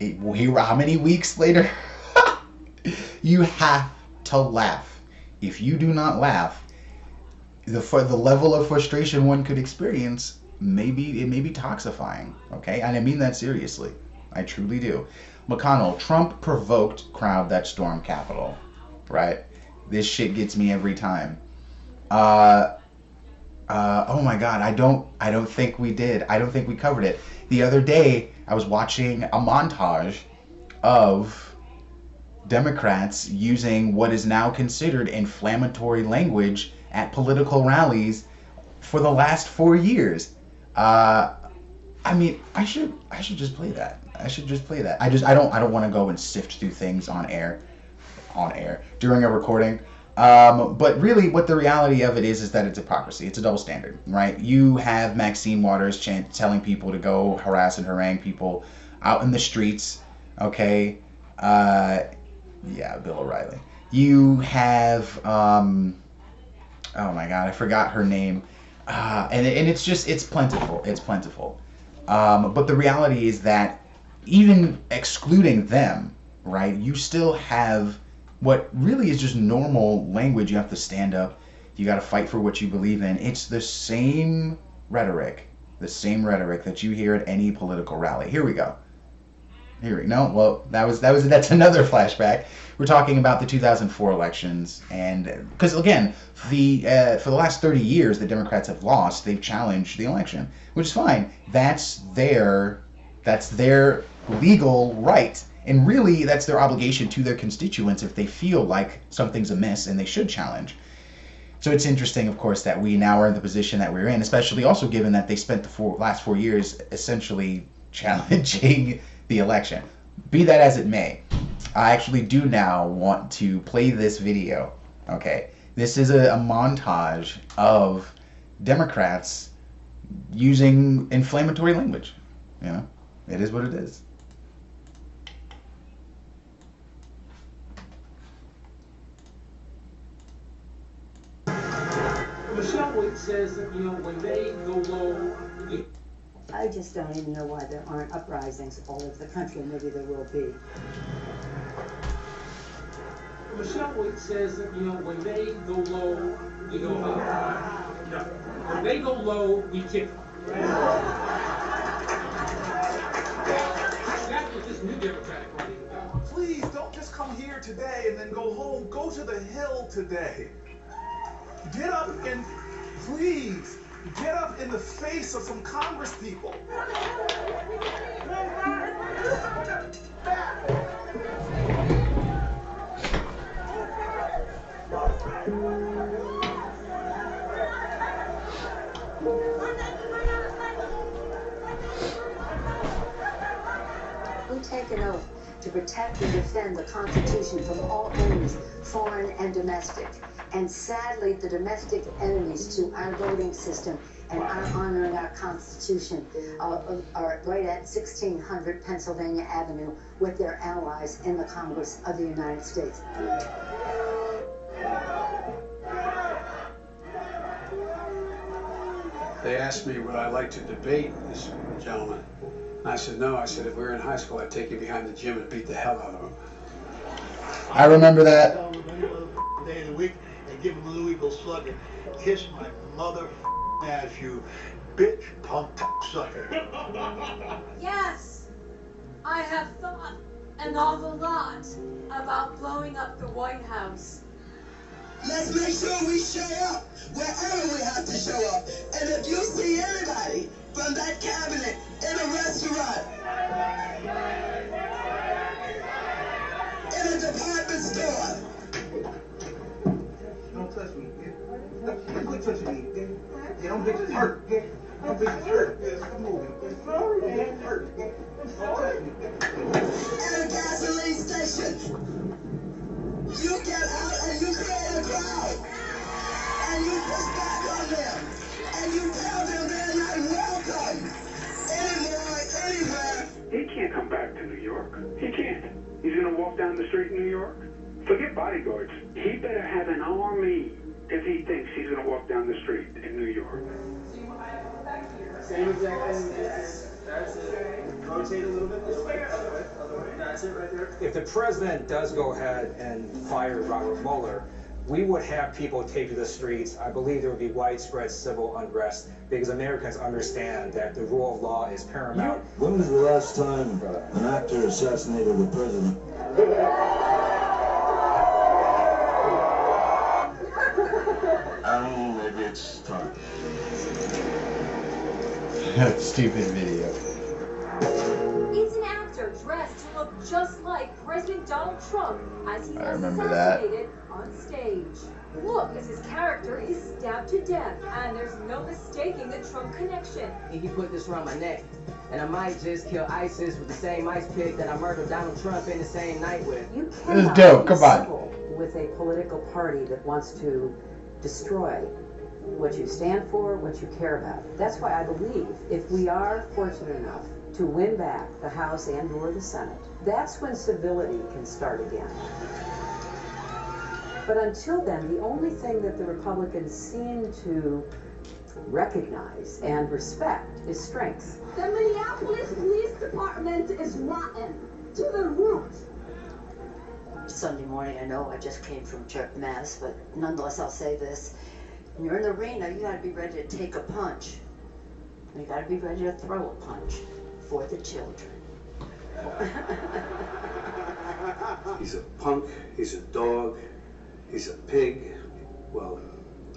How many weeks later? You have to laugh. If you do not laugh, the level of frustration one could experience, it may be toxifying, okay? And I mean that seriously. I truly do. McConnell, Trump provoked crowd that stormed Capitol, right? This shit gets me every time. Oh my God, I don't think we did. I don't think we covered it. The other day, I was watching a montage of Democrats using what is now considered inflammatory language at political rallies for the last 4 years. I mean, I should just play that. I don't want to go and sift through things on air during a recording. But really, what the reality of it is that it's hypocrisy. It's a double standard, right? You have Maxine Waters telling people to go harass and harangue people out in the streets, okay? Yeah, Bill O'Reilly. You have, oh my God, I forgot her name. And it's plentiful. It's plentiful. But the reality is that even excluding them, right, you still have what really is just normal language. You have to stand up. You got to fight for what you believe in. It's the same rhetoric that you hear at any political rally. Here we go. Well, that's another flashback. We're talking about the 2004 elections, and because again, for the last 30 years, the Democrats have lost. They've challenged the election, which is fine. That's their legal right, and really, that's their obligation to their constituents if they feel like something's amiss and they should challenge. So it's interesting, of course, that we now are in the position that we're in, especially also given that they spent the last 4 years essentially challenging the election. Be that as it may, I actually do now want to play this video. Okay, this is a montage of Democrats using inflammatory language. You know, it is what it is. Michelle says that, when they go low, I just don't even know why there aren't uprisings all over the country. Maybe there will be. Michelle says that, when they go low, we go high. No. When they go low, we kick them. That's what this new Democratic Party is about. Please don't just come here today and then go home. Go to the Hill today. Get up and please get up in the face of some Congress people. Who take an oath to protect and defend the Constitution from all enemies, foreign and domestic. And sadly, the domestic enemies to our voting system and our honoring our Constitution are right at 1600 Pennsylvania Avenue with their allies in the Congress of the United States. They asked me would I like to debate this gentleman. And I said no. I said if we were in high school, I'd take you behind the gym and beat the hell out of him. I remember that. Day of the week and give him a Louis Eagle slug and kiss my mother ass, you bitch punk sucker. Yes, I have thought an awful lot about blowing up the White House. Let's make sure we show up wherever we have to show up. And if you see anybody from that cabinet in a restaurant, in a department store, Don't touch me. Don't touch me. Yeah, don't bitches hurt. Don't bitches hurt. Stop moving. Don't hurt. Don't touch me. at a gasoline station, you get out and you create a crowd. And you push back on them. And you tell them they're not welcome anymore, anywhere. He can't come back to New York. He can't. He's going to walk down the street in New York. Forget bodyguards. He better have an army if he thinks he's going to walk down the street in New York. Same exact thing. That's it. Rotate a little bit this way. Other way. Other way. That's it right there. If the president does go ahead and fire Robert Mueller, we would have people take to the streets. I believe there would be widespread civil unrest because Americans understand that the rule of law is paramount. When was the last time an actor assassinated the president? Maybe it's time. Stupid video. It's an actor dressed to look just like President Donald Trump as he's I remember that. assassinated on stage. Look as his character is stabbed to death, and there's no mistaking the Trump connection. He put this around my neck, and I might just kill ISIS with the same ice pick that I murdered Donald Trump in the same night with. You This is cannot dope. be Come on. civil with a political party that wants to destroy what you stand for, what you care about. That's why I believe if we are fortunate enough to win back the House and or the Senate, that's when civility can start again. But until then, the only thing that the Republicans seem to recognize and respect is strength. The Minneapolis Police Department is rotten to the root. Sunday morning, I know I just came from church mass, but nonetheless, I'll say this. When you're in the arena, you gotta be ready to take a punch. And you gotta be ready to throw a punch for the children. He's a punk. He's a dog. He's a pig. Well,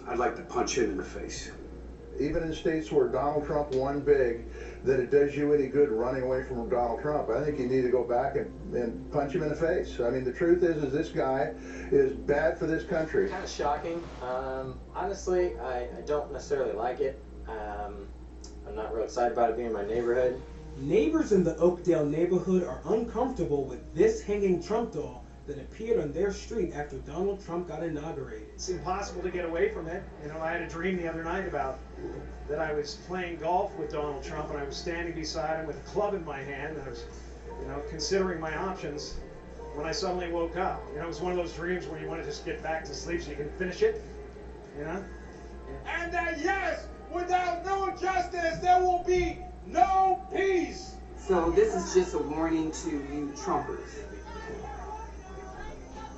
I'd like to punch him in the face. Even in states where Donald Trump won big, that it does you any good running away from Donald Trump. I think you need to go back and punch him in the face. I mean, the truth is this guy is bad for this country. Kind of shocking. Honestly, I don't necessarily like it. I'm not real excited about it being in my neighborhood. Neighbors in the Oakdale neighborhood are uncomfortable with this hanging Trump doll that appeared on their street after Donald Trump got inaugurated. It's impossible to get away from it. You know, I had a dream the other night about that I was playing golf with Donald Trump and I was standing beside him with a club in my hand and I was, considering my options when I suddenly woke up. You know, it was one of those dreams where you want to just get back to sleep so you can finish it, And that yes, without no justice, there will be no peace. So this is just a warning to you Trumpers.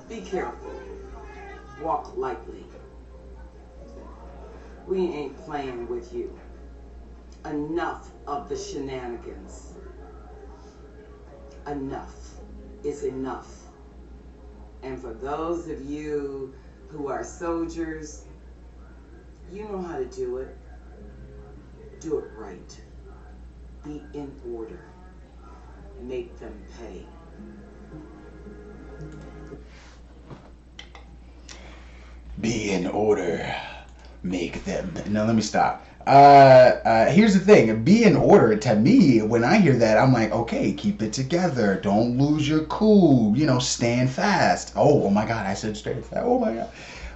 Be careful. Walk lightly. We ain't playing with you. Enough of the shenanigans. Enough is enough. And for those of you who are soldiers, you know how to do it. Do it right. Be in order. Make them pay. Be in order. Make them. Now let me stop. Here's the thing. Be in order, to me, when I hear that, I'm like, okay, keep it together. Don't lose your cool. Stand fast. Oh my God, I said stand fast. Oh my God.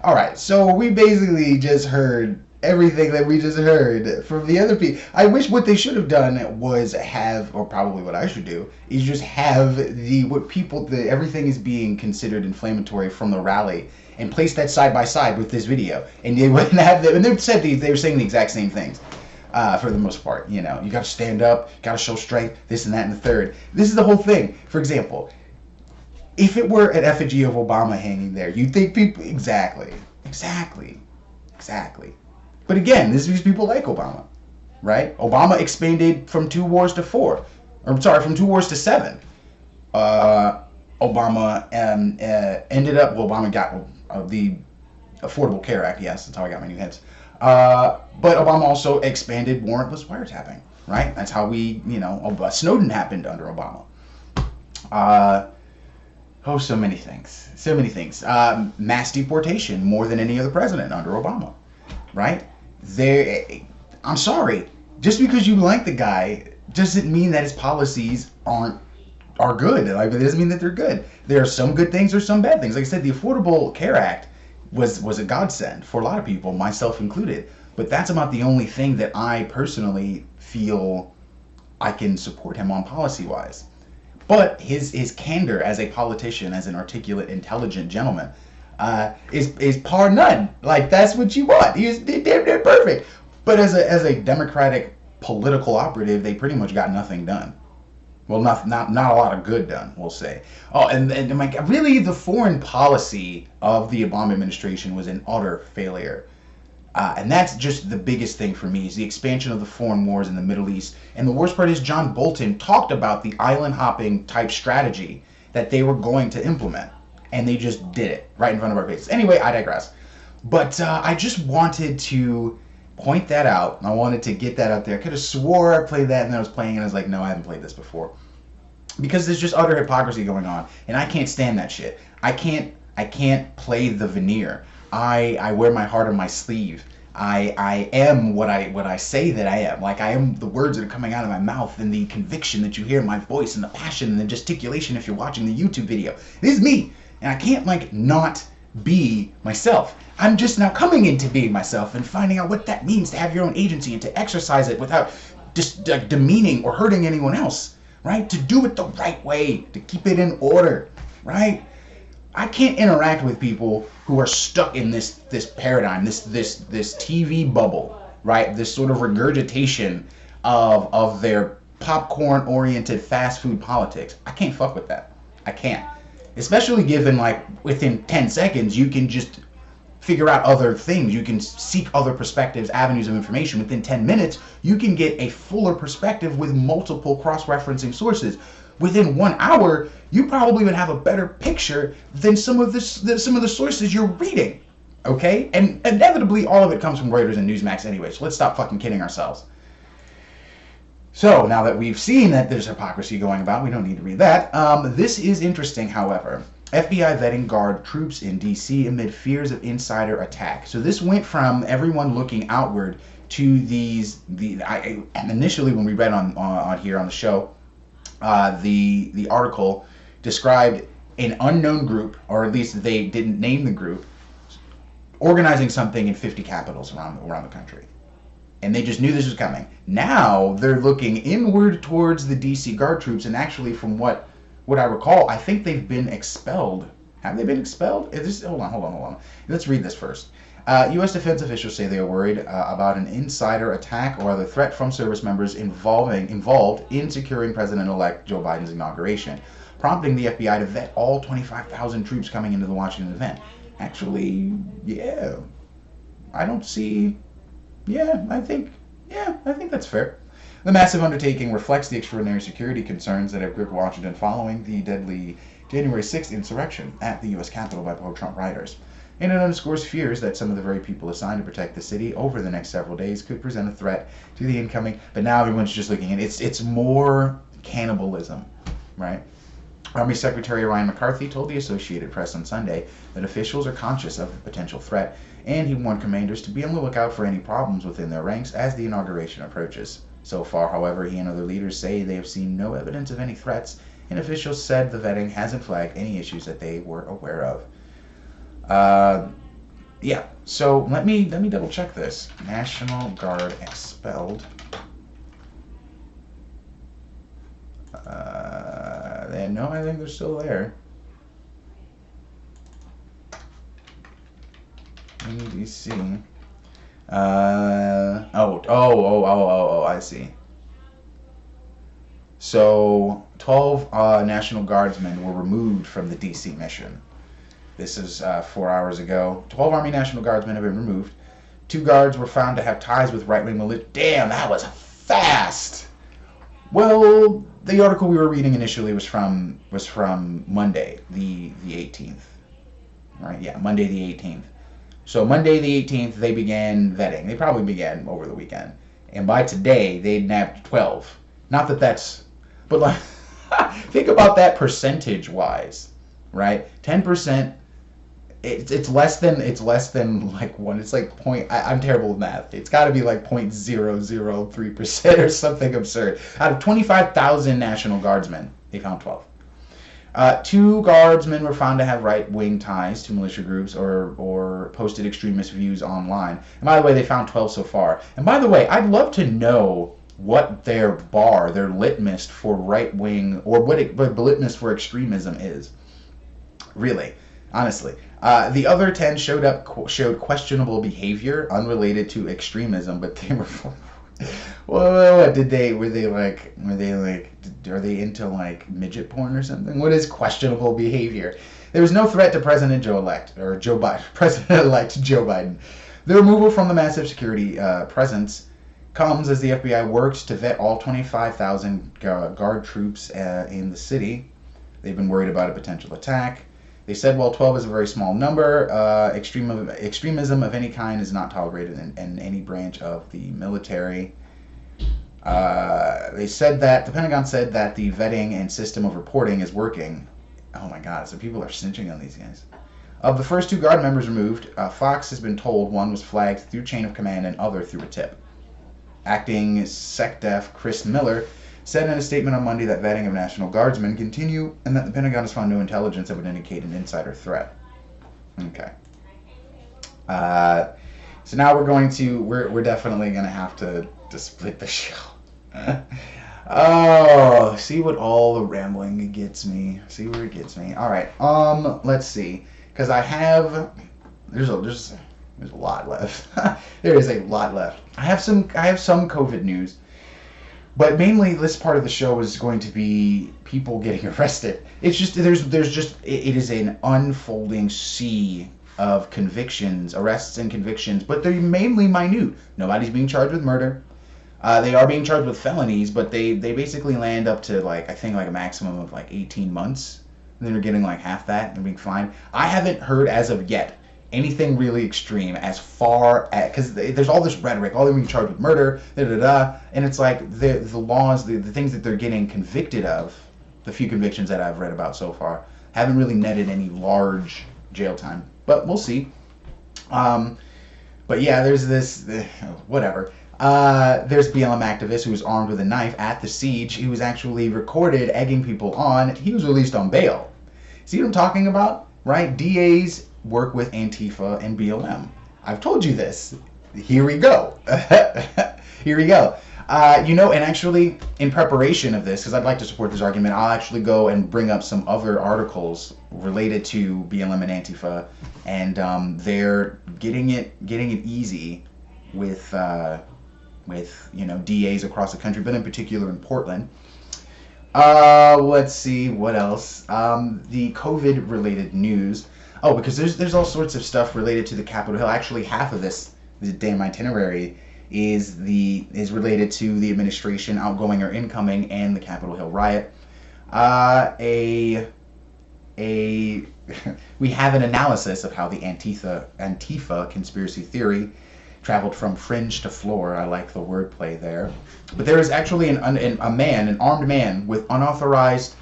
All right, so we basically just heard everything that we just heard from the other people. I wish what they should have done was have, or probably what I should do, is just have everything is being considered inflammatory from the rally and place that side by side with this video, and they wouldn't have them. And they were saying the exact same things for the most part. You got to stand up, got to show strength, this and that and the third. This is the whole thing. For example, if it were an effigy of Obama hanging there, you'd think people exactly. But again, this is people like Obama, right? Obama expanded from 2 wars to 4, from 2 wars to 7. Obama ended up. Well, Obama got the Affordable Care Act. Yes, that's how I got my new heads. But Obama also expanded warrantless wiretapping. Right? That's how Snowden happened under Obama. So many things. Mass deportation more than any other president under Obama. Right? I'm sorry. Just because you like the guy doesn't mean that his policies are good. Like, it doesn't mean that they're good. There are some good things or some bad things. Like I said, the Affordable Care Act was a godsend for a lot of people, myself included. But that's about the only thing that I personally feel I can support him on policy-wise. But his candor as a politician, as an articulate, intelligent gentleman, is par none. Like, that's what you want. He's damn near perfect. But as a Democratic political operative, they pretty much got nothing done. Well, not a lot of good done, we'll say. Oh, and like, really, the foreign policy of the Obama administration was an utter failure. And that's just the biggest thing for me, is the expansion of the foreign wars in the Middle East. And the worst part is John Bolton talked about the island hopping type strategy that they were going to implement. And they just did it right in front of our faces. Anyway, I digress. But I just wanted to point that out. I wanted to get that out there. I could have swore I played that and then I was playing and I was like, no, I haven't played this before. Because there's just utter hypocrisy going on. And I can't stand that shit. I can't play the veneer. I wear my heart on my sleeve. I am what I say that I am. Like, I am the words that are coming out of my mouth, and the conviction that you hear in my voice, and the passion and the gesticulation if you're watching the YouTube video. This is me. And I can't, like, not be myself. I'm just now coming into being myself and finding out what that means to have your own agency and to exercise it without just demeaning or hurting anyone else, right? To do it the right way, to keep it in order, right? I can't interact with people who are stuck in this paradigm, this TV bubble, right? This sort of regurgitation of their popcorn-oriented fast food politics. I can't fuck with that. I can't. Especially given, like, within 10 seconds, you can just figure out other things. You can seek other perspectives, avenues of information. Within 10 minutes, you can get a fuller perspective with multiple cross-referencing sources. Within 1 hour, you probably would have a better picture than some of the sources you're reading. Okay? And inevitably, all of it comes from Reuters and Newsmax anyway, so let's stop fucking kidding ourselves. So, now that we've seen that there's hypocrisy going about, we don't need to read that. This is interesting, however. FBI vetting guard troops in D.C. amid fears of insider attack. So this went from everyone looking outward to initially when we read on here on the show, the article described an unknown group, or at least they didn't name the group, organizing something in 50 capitals around the country. And they just knew this was coming. Now they're looking inward towards the DC Guard troops, and actually from what I recall, I think they've been expelled. Have they been expelled? Hold on. Let's read this first. U.S. defense officials say they are worried about an insider attack or other threat from service members involved in securing President-elect Joe Biden's inauguration, prompting the FBI to vet all 25,000 troops coming into the Washington event. Actually, yeah. I think that's fair. The massive undertaking reflects the extraordinary security concerns that have gripped Washington following the deadly January 6th insurrection at the U.S. Capitol by pro-Trump rioters. And it underscores fears that some of the very people assigned to protect the city over the next several days could present a threat to the incoming. But now everyone's just looking at it. It's more cannibalism, right? Army Secretary Ryan McCarthy told the Associated Press on Sunday that officials are conscious of the potential threat, and he warned commanders to be on the lookout for any problems within their ranks as the inauguration approaches. So far, however, he and other leaders say they have seen no evidence of any threats, and officials said the vetting hasn't flagged any issues that they were aware of. Yeah, so let me double check this. National Guard expelled. No, I think they're still there. In DC. I see. So 12 National Guardsmen were removed from the DC mission. This is 4 hours ago. 12 Army National Guardsmen have been removed. 2 guards were found to have ties with right-wing militia. Damn, that was fast. Well, the article we were reading initially was from Monday, the 18th. Right? Yeah, Monday the 18th. So Monday the 18th, they began vetting. They probably began over the weekend. And by today, they'd nabbed 12. Not that that's... But like, think about that percentage-wise, right? 10%, it's less than like one. It's like I'm terrible with math. It's got to be like 0.003% or something absurd. Out of 25,000 National Guardsmen, they found 12. 2 guardsmen were found to have right-wing ties to militia groups or posted extremist views online. And by the way, they found 12 so far. And by the way, I'd love to know what their litmus for right-wing, or what litmus for extremism is. Really, honestly. The other 10 showed questionable behavior unrelated to extremism, but they were... Well, what did they? Are they into like midget porn or something? What is questionable behavior? There was no threat to President President-elect Joe Biden. The removal from the massive security presence comes as the FBI works to vet all 25,000 guard troops in the city. They've been worried about a potential attack. They said while 12 is a very small number, extremism of any kind is not tolerated in any branch of the military. They said that, the Pentagon said that the vetting and system of reporting is working. Oh my God, so people are snitching on these guys. Of the first 2 guard members removed, Fox has been told one was flagged through chain of command and other through a tip. Acting SecDef Chris Miller said in a statement on Monday that vetting of National Guardsmen continue and that the Pentagon has found no intelligence that would indicate an insider threat. Okay. So now we're definitely going to have to split the show. Oh, see what all the rambling gets me. See where it gets me. All right. Let's see. Because there's a lot left. There is a lot left. I have some COVID news. But mainly, this part of the show is going to be people getting arrested. It's just it is an unfolding sea of convictions, arrests and convictions, but they're mainly minute. Nobody's being charged with murder. They are being charged with felonies, but they basically land up to I think a maximum of 18 months. And then they're getting half that and being fined. I haven't heard as of yet anything really extreme as far as, because there's all this rhetoric, they're being charged with murder, and it's the laws, the things that they're getting convicted of, the few convictions that I've read about so far, haven't really netted any large jail time. But we'll see. But yeah, there's this, whatever. There's BLM activist who was armed with a knife at the siege. He was actually recorded egging people on. He was released on bail. See what I'm talking about? Right? DAs work with Antifa and BLM. I've told you this. Here we go. Here we go. And actually, in preparation of this, because I'd like to support this argument, I'll actually go and bring up some other articles related to BLM and Antifa, and they're getting it easy with DAs across the country, but in particular in Portland. Let's see what else. The COVID-related news. Oh, because there's all sorts of stuff related to the Capitol Hill. Actually, half of this damn itinerary is related to the administration, outgoing or incoming, and the Capitol Hill riot. We have an analysis of how the Antifa conspiracy theory traveled from fringe to floor. I like the wordplay there. But there is actually an armed man with unauthorized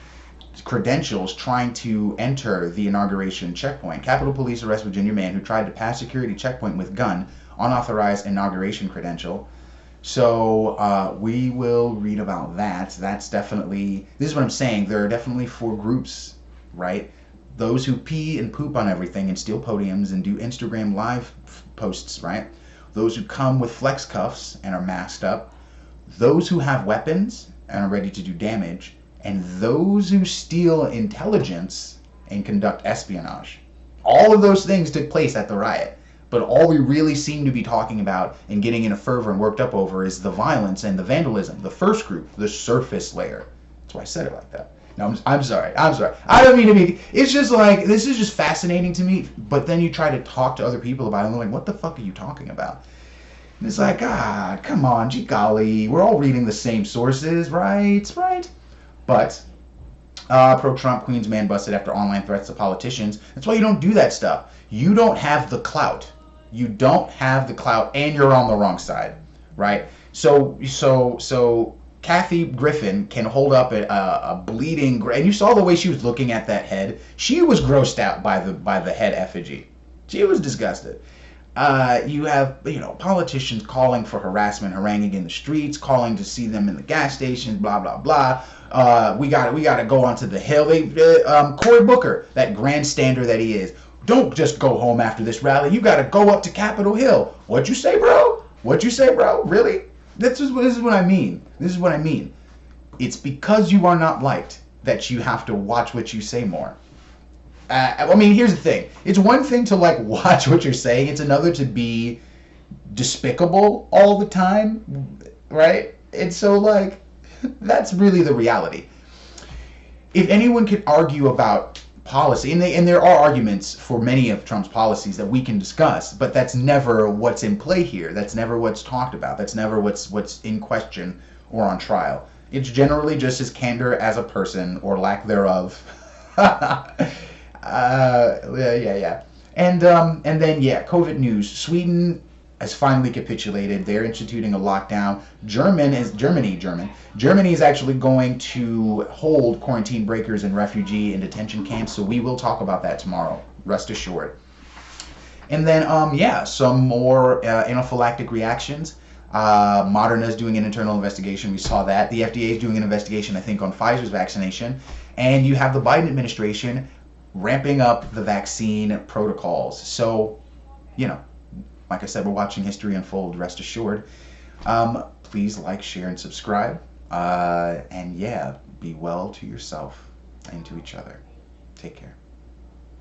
credentials trying to enter the inauguration checkpoint. Capitol Police arrest Virginia man who tried to pass security checkpoint with gun, unauthorized inauguration credential. So we will read about that. That's definitely, this is what I'm saying, there are definitely 4 groups, right? Those who pee and poop on everything and steal podiums and do Instagram live posts, right? Those who come with flex cuffs and are masked up. Those who have weapons and are ready to do damage. And those who steal intelligence and conduct espionage. All of those things took place at the riot. But all we really seem to be talking about and getting in a fervor and worked up over is the violence and the vandalism. The first group, the surface layer. That's why I said it like that. No, I'm sorry. I don't mean to be... It's just like, this is just fascinating to me. But then you try to talk to other people about it and they're like, what the fuck are you talking about? And it's like, God, come on, gee golly. We're all reading the same sources, right? Right? But pro-Trump Queens man busted after online threats to politicians. That's why you don't do that stuff. You don't have the clout. You don't have the clout, and you're on the wrong side, right? So Kathy Griffin can hold up a bleeding, and you saw the way she was looking at that head. She was grossed out by the head effigy. She was disgusted. You have, politicians calling for harassment, haranguing in the streets, calling to see them in the gas stations, blah blah blah. We got to go onto the Hill. Cory Booker, that grandstander that he is, don't just go home after this rally. You got to go up to Capitol Hill. What you say, bro? Really? This is what I mean. It's because you are not liked that you have to watch what you say more. Here's the thing. It's one thing to watch what you're saying. It's another to be despicable all the time, right? And so that's really the reality. If anyone could argue about policy, and there are arguments for many of Trump's policies that we can discuss, but that's never what's in play here. That's never what's talked about. That's never what's in question or on trial. It's generally just his candor as a person or lack thereof. Yeah. And then COVID news. Sweden has finally capitulated. They're instituting a lockdown. Germany is actually going to hold quarantine breakers and refugee and detention camps. So we will talk about that tomorrow. Rest assured. And then some more anaphylactic reactions. Moderna is doing an internal investigation. We saw that. The FDA is doing an investigation, I think, on Pfizer's vaccination. And you have the Biden administration ramping up the vaccine protocols. So, like I said, we're watching history unfold, rest assured. Please like, share, and subscribe. And be well to yourself and to each other. Take care.